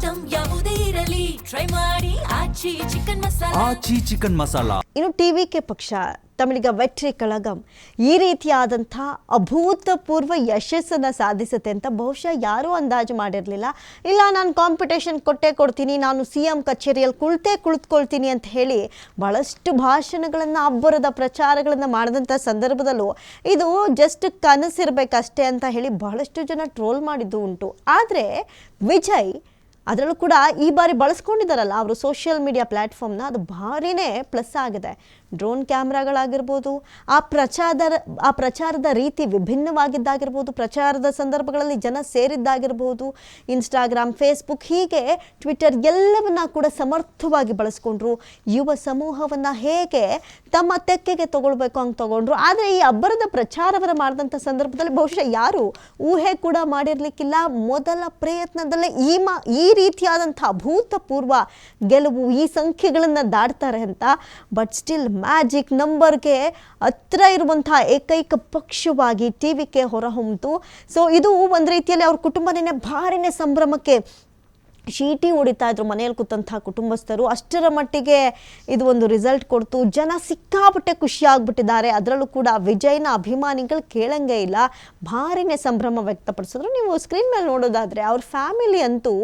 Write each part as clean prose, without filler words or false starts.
Item ಯಾವುದೇ ಇರಲಿ try ಮಾಡಿ ಆಚಿ ಚಿಕನ್ ಮಸಾಲಾ. ಇನ್ನು ಟಿವಿಕೆ ಪಕ್ಷ ತಮಿಳಿಗ ವೆಟ್ರಿ ಕಳಗಂ ಈ ರೀತಿಯಾದಂಥ ಅಭೂತಪೂರ್ವ ಯಶಸ್ಸನ್ನು ಸಾಧಿಸುತ್ತೆ ಅಂತ ಬಹುಶಃ ಯಾರೂ ಅಂದಾಜು ಮಾಡಿರಲಿಲ್ಲ. ಇಲ್ಲ ನಾನು ಕಾಂಪಿಟೇಷನ್ ಕೊಡ್ತೀನಿ, ನಾನು CM ಕಚೇರಿಯಲ್ಲಿ ಕುಳಿತುಕೊಳ್ತೀನಿ ಅಂತ ಹೇಳಿ ಭಾಳಷ್ಟು ಭಾಷಣಗಳನ್ನು ಅಬ್ಬರದ ಪ್ರಚಾರಗಳನ್ನು ಮಾಡಿದಂಥ ಸಂದರ್ಭದಲ್ಲೂ ಇದು ಜಸ್ಟ್ ಕನಸಿರಬೇಕಷ್ಟೇ ಅಂತ ಹೇಳಿ ಬಹಳಷ್ಟು ಜನ ಟ್ರೋಲ್ ಮಾಡಿದ್ದು ಉಂಟು. ಆದರೆ ವಿಜಯ್ ಅದರಲ್ಲೂ ಕೂಡ ಈ ಬಾರಿ ಬಳಸ್ಕೊಂಡಿದ್ದಾರಲ್ಲ ಅವರು ಸೋಷಿಯಲ್ ಮೀಡಿಯಾ ಪ್ಲ್ಯಾಟ್ಫಾರ್ಮ್ನ, ಅದು ಭಾರಿನೇ ಪ್ಲಸ್ ಆಗಿದೆ. ಡ್ರೋನ್ ಕ್ಯಾಮ್ರಾಗಳಾಗಿರ್ಬೋದು, ಆ ಪ್ರಚಾರದ ರೀತಿ ವಿಭಿನ್ನವಾಗಿದ್ದಾಗಿರ್ಬೋದು, ಪ್ರಚಾರದ ಸಂದರ್ಭಗಳಲ್ಲಿ ಜನ ಸೇರಿದ್ದಾಗಿರ್ಬೋದು, ಇನ್ಸ್ಟಾಗ್ರಾಮ್, ಫೇಸ್ಬುಕ್, ಹೀಗೆ ಟ್ವಿಟರ್ ಎಲ್ಲವನ್ನ ಕೂಡ ಸಮರ್ಥವಾಗಿ ಬಳಸ್ಕೊಂಡ್ರು. ಯುವ ಸಮೂಹವನ್ನು ಹೇಗೆ ತಮ್ಮ ತೆಕ್ಕೆಗೆ ತಗೊಳ್ಬೇಕು ಹಂಗೆ ತಗೊಂಡ್ರು. ಆದರೆ ಈ ಅಬ್ಬರದ ಪ್ರಚಾರವನ್ನು ಮಾಡಿದಂಥ ಸಂದರ್ಭದಲ್ಲಿ ಬಹುಶಃ ಯಾರು ಊಹೆ ಕೂಡ ಮಾಡಿರಲಿಕ್ಕಿಲ್ಲ. ಮೊದಲ ಪ್ರಯತ್ನದಲ್ಲೇ ಈ ರೀತಿಯಾದಂಥ ಅಭೂತಪೂರ್ವ ಗೆಲುವು, ಈ ಸಂಖ್ಯೆಗಳನ್ನು ದಾಟ್ತಾರೆ ಅಂತ. ಬಟ್ ಸ್ಟಿಲ್ ಮ್ಯಾಜಿಕ್ ನಂಬರ್ಗೆ ಹತ್ರ ಇರುವಂಥ ಏಕೈಕ ಪಕ್ಷವಾಗಿ ಟಿವಿಕೆ ಹೊರಹೊಮ್ಮಿತು. ಸೊ ಇದು ಒಂದು ರೀತಿಯಲ್ಲಿ ಅವ್ರ ಕುಟುಂಬನೇ ಭಾರಿನೇ ಸಂಭ್ರಮಕ್ಕೆ ಶೀಟಿ ಹೊಡಿತಾ ಇದ್ರು ಮನೆಯಲ್ಲಿ ಕೂತಂಥ ಕುಟುಂಬಸ್ಥರು. ಅಷ್ಟರ ಮಟ್ಟಿಗೆ ಇದು ಒಂದು ರಿಸಲ್ಟ್ ಕೊಡ್ತು. ಜನ ಸಿಕ್ಕಾಪಟ್ಟೆ ಖುಷಿಯಾಗ್ಬಿಟ್ಟಿದ್ದಾರೆ. ಅದರಲ್ಲೂ ಕೂಡ ವಿಜಯ್ನ ಅಭಿಮಾನಿಗಳು ಕೇಳಂಗೆ ಇಲ್ಲ, ಭಾರಿನೇ ಸಂಭ್ರಮ ವ್ಯಕ್ತಪಡಿಸಿದ್ರು. ನೀವು ಸ್ಕ್ರೀನ್ ಮೇಲೆ ನೋಡೋದಾದರೆ ಅವ್ರ ಫ್ಯಾಮಿಲಿ ಅಂತೂ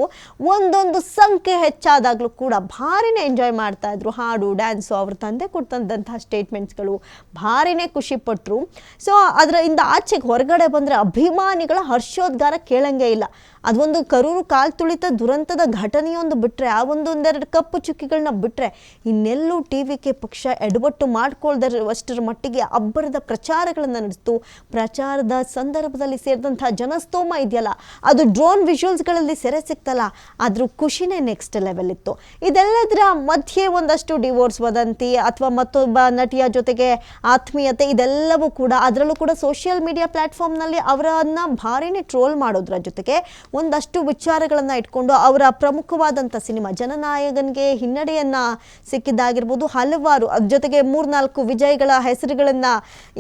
ಒಂದೊಂದು ಸಂಖ್ಯೆ ಹೆಚ್ಚಾದಾಗಲೂ ಕೂಡ ಭಾರಿನೇ ಎಂಜಾಯ್ ಮಾಡ್ತಾ ಇದ್ರು. ಹಾಡು, ಡ್ಯಾನ್ಸು, ಅವ್ರ ತಂದೆ ಕೊಡ್ತಂಥ ಸ್ಟೇಟ್ಮೆಂಟ್ಸ್ಗಳು ಭಾರಿನೇ ಖುಷಿಪಟ್ಟರು. ಸೊ ಅದರಿಂದ ಆಚೆಗೆ ಹೊರಗಡೆ ಬಂದರೆ ಅಭಿಮಾನಿಗಳ ಹರ್ಷೋದ್ಗಾರ ಕೇಳಂಗೆ ಇಲ್ಲ. ಅದೊಂದು ಕರೂರು ಕಾಲ್ ತುಳಿತ ದುರಂತದ ಘಟನೆಯೊಂದು ಬಿಟ್ಟರೆ, ಆ ಒಂದೆರಡು ಕಪ್ಪು ಚುಕ್ಕಿಗಳನ್ನ ಬಿಟ್ಟರೆ ಇನ್ನೆಲ್ಲೂ ಟಿವಿಕೆ ಪಕ್ಷ ಎಡವಟ್ಟು ಮಾಡ್ಕೊಳ್ದಷ್ಟರ ಮಟ್ಟಿಗೆ ಅಬ್ಬರದ ಪ್ರಚಾರಗಳನ್ನು ನಡೆಸಿತು. ಪ್ರಚಾರದ ಸಂದರ್ಭದಲ್ಲಿ ಸೇರಿದಂಥ ಜನಸ್ತೋಮ ಇದೆಯಲ್ಲ, ಅದು ಡ್ರೋನ್ ವಿಜುವಲ್ಸ್ಗಳಲ್ಲಿ ಸೆರೆ ಸಿಕ್ತಲ್ಲ, ಅದ್ರ ಖುಷಿನೇ ನೆಕ್ಸ್ಟ್ ಲೆವೆಲ್ ಇತ್ತು. ಇದೆಲ್ಲದರ ಮಧ್ಯೆ ಒಂದಷ್ಟು ಡಿವೋರ್ಸ್ ವದಂತಿ ಅಥವಾ ಮತ್ತೊಬ್ಬ ನಟಿಯ ಜೊತೆಗೆ ಆತ್ಮೀಯತೆ, ಇದೆಲ್ಲವೂ ಕೂಡ ಅದರಲ್ಲೂ ಕೂಡ ಸೋಷಿಯಲ್ ಮೀಡಿಯಾ ಪ್ಲ್ಯಾಟ್ಫಾರ್ಮ್ನಲ್ಲಿ ಅವರನ್ನು ಭಾರಿನೇ ಟ್ರೋಲ್ ಮಾಡೋದ್ರ ಜೊತೆಗೆ ಒಂದಷ್ಟು ವಿಚಾರಗಳನ್ನು ಇಟ್ಕೊಂಡು ಅವರ ಪ್ರಮುಖವಾದಂಥ ಸಿನಿಮಾ ಜನನಾಯಕನಿಗೆ ಹಿನ್ನಡೆಯನ್ನು ಸಿಕ್ಕಿದ್ದಾಗಿರ್ಬೋದು, ಹಲವಾರು ಅದ್ರ ಜೊತೆಗೆ 3-4 ವಿಜಯ್ಗಳ ಹೆಸರುಗಳನ್ನು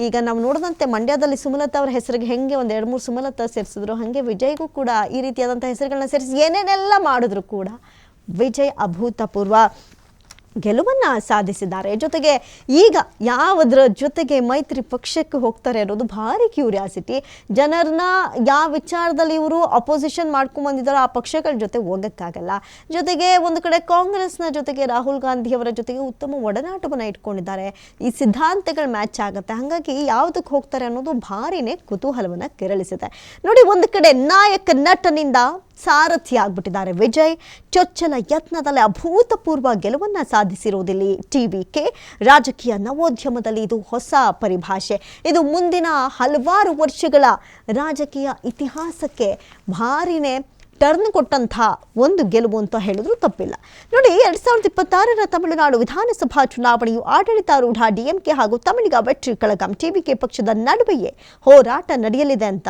ಈಗ ನಾವು ನೋಡಿದಂತೆ ಮಂಡ್ಯದಲ್ಲಿ ಸುಮಲತಾ ಅವರ ಹೆಸರಿಗೆ ಹೆಂಗೆ ಒಂದು 2-3 ಸುಮಲತಾ ಸೇರಿಸಿದ್ರು, ಹಾಗೆ ವಿಜಯ್ಗೂ ಕೂಡ ಈ ರೀತಿಯಾದಂಥ ಹೆಸರುಗಳನ್ನ ಸೇರಿಸಿ ಏನೇನೆಲ್ಲ ಮಾಡಿದ್ರು ಕೂಡ ವಿಜಯ್ ಅಭೂತಪೂರ್ವ ಗೆಲುವನ್ನು ಸಾಧಿಸಿದ್ದಾರೆ. ಜೊತೆಗೆ ಈಗ ಯಾವುದರ ಜೊತೆಗೆ ಮೈತ್ರಿ ಪಕ್ಷಕ್ಕೆ ಹೋಗ್ತಾರೆ ಅನ್ನೋದು ಭಾರಿ ಕ್ಯೂರಿಯಾಸಿಟಿ. ಜನರನ್ನ ಯಾವ ವಿಚಾರದಲ್ಲಿ ಇವರು ಅಪೋಸಿಷನ್ ಮಾಡ್ಕೊಂಡ್ಬಂದಿದ್ದಾರೋ ಆ ಪಕ್ಷಗಳ ಜೊತೆ ಹೋಗೋಕ್ಕಾಗಲ್ಲ. ಜೊತೆಗೆ ಒಂದು ಕಡೆ ಕಾಂಗ್ರೆಸ್ನ ಜೊತೆಗೆ ರಾಹುಲ್ ಗಾಂಧಿಯವರ ಜೊತೆಗೆ ಉತ್ತಮ ಒಡನಾಟವನ್ನು ಇಟ್ಕೊಂಡಿದ್ದಾರೆ. ಈ ಸಿದ್ಧಾಂತಗಳು ಮ್ಯಾಚ್ ಆಗುತ್ತೆ. ಹಾಗಾಗಿ ಯಾವುದಕ್ಕೆ ಹೋಗ್ತಾರೆ ಅನ್ನೋದು ಭಾರಿನೇ ಕುತೂಹಲವನ್ನು ಕೆರಳಿಸಿದೆ. ನೋಡಿ, ಒಂದು ಕಡೆ ನಾಯಕ ನಟನಿಂದ ಸಾರಥಿ ಆಗ್ಬಿಟ್ಟಿದ್ದಾರೆ ವಿಜಯ್. ಚೊಚ್ಚಲ ಯತ್ನದಲ್ಲಿ ಅಭೂತಪೂರ್ವ ಗೆಲುವನ್ನು ಸಾಧಿಸಿರುವುದಿಲ್ಲಿ ಟಿವಿಕೆ. ರಾಜಕೀಯ ನವೋದ್ಯಮದಲ್ಲಿ ಇದು ಹೊಸ ಪರಿಭಾಷೆ. ಇದು ಮುಂದಿನ ಹಲವಾರು ವರ್ಷಗಳ ರಾಜಕೀಯ ಇತಿಹಾಸಕ್ಕೆ ಭಾರಿನೇ ಟರ್ನ್ ಕೊಟ್ಟಂಥ ಒಂದು ಗೆಲುವು ಅಂತ ಹೇಳಿದ್ರು ತಪ್ಪಿಲ್ಲ. ನೋಡಿ, 2026ರ ತಮಿಳುನಾಡು ವಿಧಾನಸಭಾ ಚುನಾವಣೆಯು ಆಡಳಿತಾರೂಢ DMK ಹಾಗೂ ತಮಿಳಿಗ ವೆಟ್ರಿ ಕಳಗಂ ಟಿವಿಕೆ ಪಕ್ಷದ ನಡುವೆಯೇ ಹೋರಾಟ ನಡೆಯಲಿದೆ ಅಂತ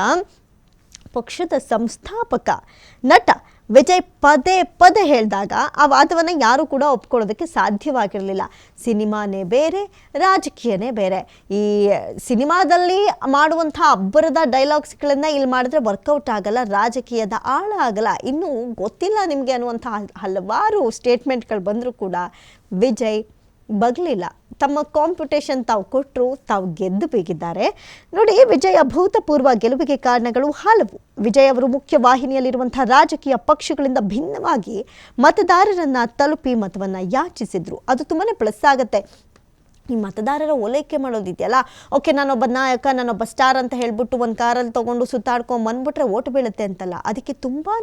ಪಕ್ಷದ ಸಂಸ್ಥಾಪಕ ನಟ ವಿಜಯ್ ಪದೇ ಹೇಳಿದಾಗ ಆ ವಾದವನ್ನು ಯಾರೂ ಕೂಡ ಒಪ್ಕೊಳ್ಳೋದಕ್ಕೆ ಸಾಧ್ಯವಾಗಿರಲಿಲ್ಲ. ಸಿನಿಮಾನೇ ಬೇರೆ, ರಾಜಕೀಯನೇ ಬೇರೆ. ಈ ಸಿನಿಮಾದಲ್ಲಿ ಮಾಡುವಂಥ ಅಬ್ಬರದ ಡೈಲಾಗ್ಸ್ಗಳನ್ನು ಇಲ್ಲಿ ಮಾಡಿದ್ರೆ ವರ್ಕೌಟ್ ಆಗಲ್ಲ, ರಾಜಕೀಯದ ಆಳ ಆಗಲ್ಲ, ಇನ್ನೂ ಗೊತ್ತಿಲ್ಲ ನಿಮಗೆ ಅನ್ನುವಂಥ ಹಲವಾರು ಸ್ಟೇಟ್ಮೆಂಟ್ಗಳು ಬಂದರೂ ಕೂಡ ವಿಜಯ್ ಬಗ್ಲಿಲ್ಲ. ತಮ್ಮ ಕಾಂಪಿಟೇಷನ್ ತಾವು ಕೊಟ್ಟರು, ತಾವು ಗೆದ್ದು ಬೀಗಿದ್ದಾರೆ. ನೋಡಿ, ವಿಜಯ್ ಅಭೂತಪೂರ್ವ ಗೆಲುವಿಗೆ ಕಾರಣಗಳು ಹಲವು. ವಿಜಯ್ ಅವರು ಮುಖ್ಯ ವಾಹಿನಿಯಲ್ಲಿರುವಂಥ ರಾಜಕೀಯ ಪಕ್ಷಗಳಿಂದ ಭಿನ್ನವಾಗಿ ಮತದಾರರನ್ನು ತಲುಪಿ ಮತವನ್ನು ಯಾಚಿಸಿದ್ರು. ಅದು ತುಂಬಾ ಪ್ಲಸ್ ಆಗುತ್ತೆ. ಈ ಮತದಾರರ ಓಲೈಕೆ ಮಾಡೋದಿದೆಯಲ್ಲ, ಓಕೆ ನಾನೊಬ್ಬ ನಾಯಕ, ನಾನೊಬ್ಬ ಸ್ಟಾರ್ ಅಂತ ಹೇಳ್ಬಿಟ್ಟು ಒಂದು ಕಾರಲ್ಲಿ ತೊಗೊಂಡು ಸುತ್ತಾಡ್ಕೊಂಡು ಬಂದ್ಬಿಟ್ರೆ ಓಟು ಬೀಳುತ್ತೆ ಅಂತಲ್ಲ. ಅದಕ್ಕೆ ತುಂಬಾ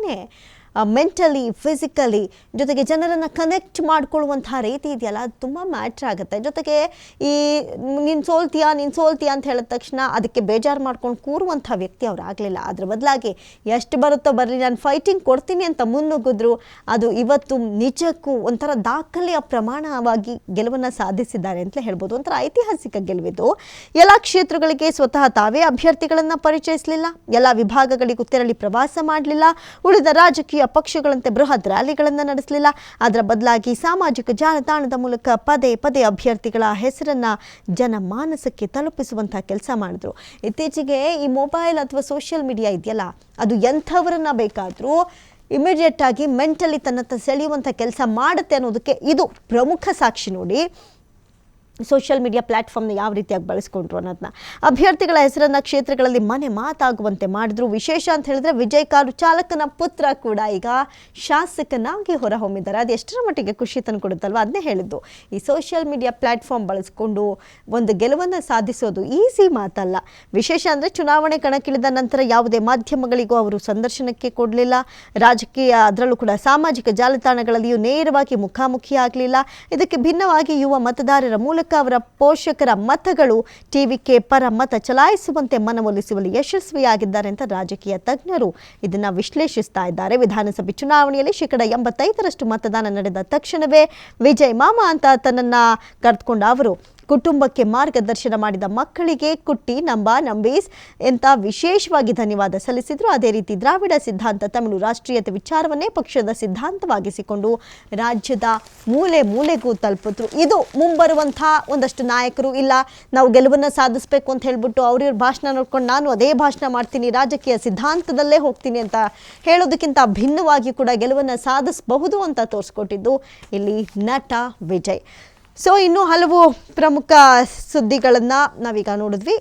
ಮೆಂಟಲಿ, ಫಿಸಿಕಲಿ ಜೊತೆಗೆ ಜನರನ್ನು ಕನೆಕ್ಟ್ ಮಾಡ್ಕೊಳ್ಳುವಂಥ ರೀತಿ ಇದೆಯಲ್ಲ, ಅದು ತುಂಬ ಮ್ಯಾಟ್ರ್ ಆಗುತ್ತೆ. ಜೊತೆಗೆ ಈ ನೀನು ಸೋಲ್ತೀಯಾ ಅಂತ ಹೇಳಿದ ತಕ್ಷಣ ಅದಕ್ಕೆ ಬೇಜಾರು ಮಾಡ್ಕೊಂಡು ಕೂರುವಂಥ ವ್ಯಕ್ತಿ ಅವ್ರು ಆಗಲಿಲ್ಲ. ಅದ್ರ ಬದಲಾಗಿ ಎಷ್ಟು ಬರುತ್ತೋ ಬರಲಿ, ನಾನು ಫೈಟಿಂಗ್ ಕೊಡ್ತೀನಿ ಅಂತ ಮುನ್ನುಗ್ಗಿದ್ರು. ಅದು ಇವತ್ತು ನಿಜಕ್ಕೂ ಒಂಥರ ದಾಖಲೆಯ ಪ್ರಮಾಣವಾಗಿ ಗೆಲುವನ್ನು ಸಾಧಿಸಿದ್ದಾರೆ ಅಂತಲೇ ಹೇಳ್ಬೋದು. ಒಂಥರ ಐತಿಹಾಸಿಕ ಗೆಲುವಿದು. ಎಲ್ಲ ಕ್ಷೇತ್ರಗಳಿಗೆ ಸ್ವತಃ ತಾವೇ ಅಭ್ಯರ್ಥಿಗಳನ್ನು ಪರಿಚಯಿಸಲಿಲ್ಲ, ಎಲ್ಲ ವಿಭಾಗಗಳಿಗೂ ತೆರಳಿ ಪ್ರವಾಸ ಮಾಡಲಿಲ್ಲ, ಉಳಿದ ರಾಜಕೀಯ ಪಕ್ಷಗಳಂತೆ ಬೃಹತ್ ರ್ಯಾಲಿಗಳನ್ನು ನಡೆಸಲಿಲ್ಲ. ಅದರ ಬದಲಾಗಿ ಸಾಮಾಜಿಕ ಜಾಲತಾಣದ ಮೂಲಕ ಪದೇ ಅಭ್ಯರ್ಥಿಗಳ ಹೆಸರನ್ನ ಜನಮಾನಸಕ್ಕೆ ತಲುಪಿಸುವಂತಹ ಕೆಲಸ ಮಾಡಿದ್ರು. ಇತ್ತೀಚೆಗೆ ಈ ಮೊಬೈಲ್ ಅಥವಾ ಸೋಷಿಯಲ್ ಮೀಡಿಯಾ ಇದೆಯಲ್ಲ, ಅದು ಎಂಥವರನ್ನ ಬೇಕಾದರೂ ಇಮಿಡಿಯೇಟ್ ಆಗಿ ಮೆಂಟಲಿ ತನ್ನತ್ತ ಸೆಳೆಯುವಂಥ ಕೆಲಸ ಮಾಡುತ್ತೆ ಅನ್ನೋದಕ್ಕೆ ಇದು ಪ್ರಮುಖ ಸಾಕ್ಷಿ ನೋಡಿ. ಸೋಷಿಯಲ್ ಮೀಡಿಯಾ ಪ್ಲ್ಯಾಟ್ಫಾರ್ಮ್ನ ಯಾವ ರೀತಿಯಾಗಿ ಬಳಸ್ಕೊಂಡ್ರು ಅನ್ನೋದನ್ನ. ಅಭ್ಯರ್ಥಿಗಳ ಹೆಸರನ್ನು ಕ್ಷೇತ್ರಗಳಲ್ಲಿ ಮನೆ ಮಾತಾಗುವಂತೆ ಮಾಡಿದ್ರು. ವಿಶೇಷ ಅಂತ ಹೇಳಿದ್ರೆ ವಿಜಯ್ ಕಾರು ಚಾಲಕನ ಪುತ್ರ ಕೂಡ ಈಗ ಶಾಸಕನಾಗಿ ಹೊರಹೊಮ್ಮಿದ್ದಾರೆ. ಅದು ಎಷ್ಟರ ಮಟ್ಟಿಗೆ ಖುಷಿ ತಂದುಕೊಡುತ್ತಲ್ವ, ಅದನ್ನೇ ಹೇಳಿದ್ದು. ಈ ಸೋಷಿಯಲ್ ಮೀಡಿಯಾ ಪ್ಲ್ಯಾಟ್ಫಾರ್ಮ್ ಬಳಸ್ಕೊಂಡು ಒಂದು ಗೆಲುವನ್ನು ಸಾಧಿಸೋದು ಈಸಿ ಮಾತಲ್ಲ. ವಿಶೇಷ ಅಂದರೆ ಚುನಾವಣೆ ಕಣಕ್ಕಿಳಿದ ನಂತರ ಯಾವುದೇ ಮಾಧ್ಯಮಗಳಿಗೂ ಅವರು ಸಂದರ್ಶನಕ್ಕೆ ಕೊಡಲಿಲ್ಲ. ರಾಜಕೀಯ ಅದರಲ್ಲೂ ಕೂಡ ಸಾಮಾಜಿಕ ಜಾಲತಾಣಗಳಲ್ಲಿಯೂ ನೇರವಾಗಿ ಮುಖಾಮುಖಿ ಆಗಲಿಲ್ಲ. ಇದಕ್ಕೆ ಭಿನ್ನವಾಗಿ ಯುವ ಮತದಾರರ ಮೂಲಕ ಅವರ ಪೋಷಕರ ಮತಗಳು ಟಿವಿಕೆ ಪರ ಮತ ಚಲಾಯಿಸುವಂತೆ ಮನವೊಲಿಸುವಲ್ಲಿ ಯಶಸ್ವಿಯಾಗಿದ್ದಾರೆ ಅಂತ ರಾಜಕೀಯ ತಜ್ಞರು ಇದನ್ನು ವಿಶ್ಲೇಷಿಸ್ತಾ ಇದ್ದಾರೆ. ವಿಧಾನಸಭೆ ಚುನಾವಣೆಯಲ್ಲಿ 85% ಮತದಾನ ನಡೆದ ತಕ್ಷಣವೇ ವಿಜಯ್ ಮಾಮ ಅಂತ ತನ್ನನ್ನು ಕರೆದುಕೊಂಡ ಅವರು ಕುಟುಂಬಕ್ಕೆ ಮಾರ್ಗದರ್ಶನ ಮಾಡಿದ ಮಕ್ಕಳಿಗೆ ಕುಟ್ಟಿ ನಂಬೀಸ್ ಅಂತ ವಿಶೇಷವಾಗಿ ಧನ್ಯವಾದ ಸಲ್ಲಿಸಿದರು. ಅದೇ ರೀತಿ ದ್ರಾವಿಡ ಸಿದ್ಧಾಂತ ತಮಿಳು ರಾಷ್ಟ್ರೀಯತೆ ವಿಚಾರವನ್ನೇ ಪಕ್ಷದ ಸಿದ್ಧಾಂತವಾಗಿಸಿಕೊಂಡು ರಾಜ್ಯದ ಮೂಲೆ ಮೂಲೆಗೂ ತಲುಪಿದ್ರು. ಇದು ಮುಂಬರುವಂಥ ಒಂದಷ್ಟು ನಾಯಕರು ಇಲ್ಲ ನಾವು ಗೆಲುವನ್ನು ಸಾಧಿಸಬೇಕು ಅಂತ ಹೇಳ್ಬಿಟ್ಟು ಅವ್ರ ಭಾಷಣ ನೋಡ್ಕೊಂಡು ನಾನು ಅದೇ ಭಾಷಣ ಮಾಡ್ತೀನಿ, ರಾಜಕೀಯ ಸಿದ್ಧಾಂತದಲ್ಲೇ ಹೋಗ್ತೀನಿ ಅಂತ ಹೇಳೋದಕ್ಕಿಂತ ಭಿನ್ನವಾಗಿ ಕೂಡ ಗೆಲುವನ್ನು ಸಾಧಿಸಬಹುದು ಅಂತ ತೋರಿಸ್ಕೊಟ್ಟಿದ್ದು ಇಲ್ಲಿ ನಟ ವಿಜಯ್. ಸೊ ಇನ್ನೂ ಹಲವು ಪ್ರಮುಖ ಸುದ್ದಿಗಳನ್ನು ನಾವೀಗ ನೋಡಿದ್ವಿ.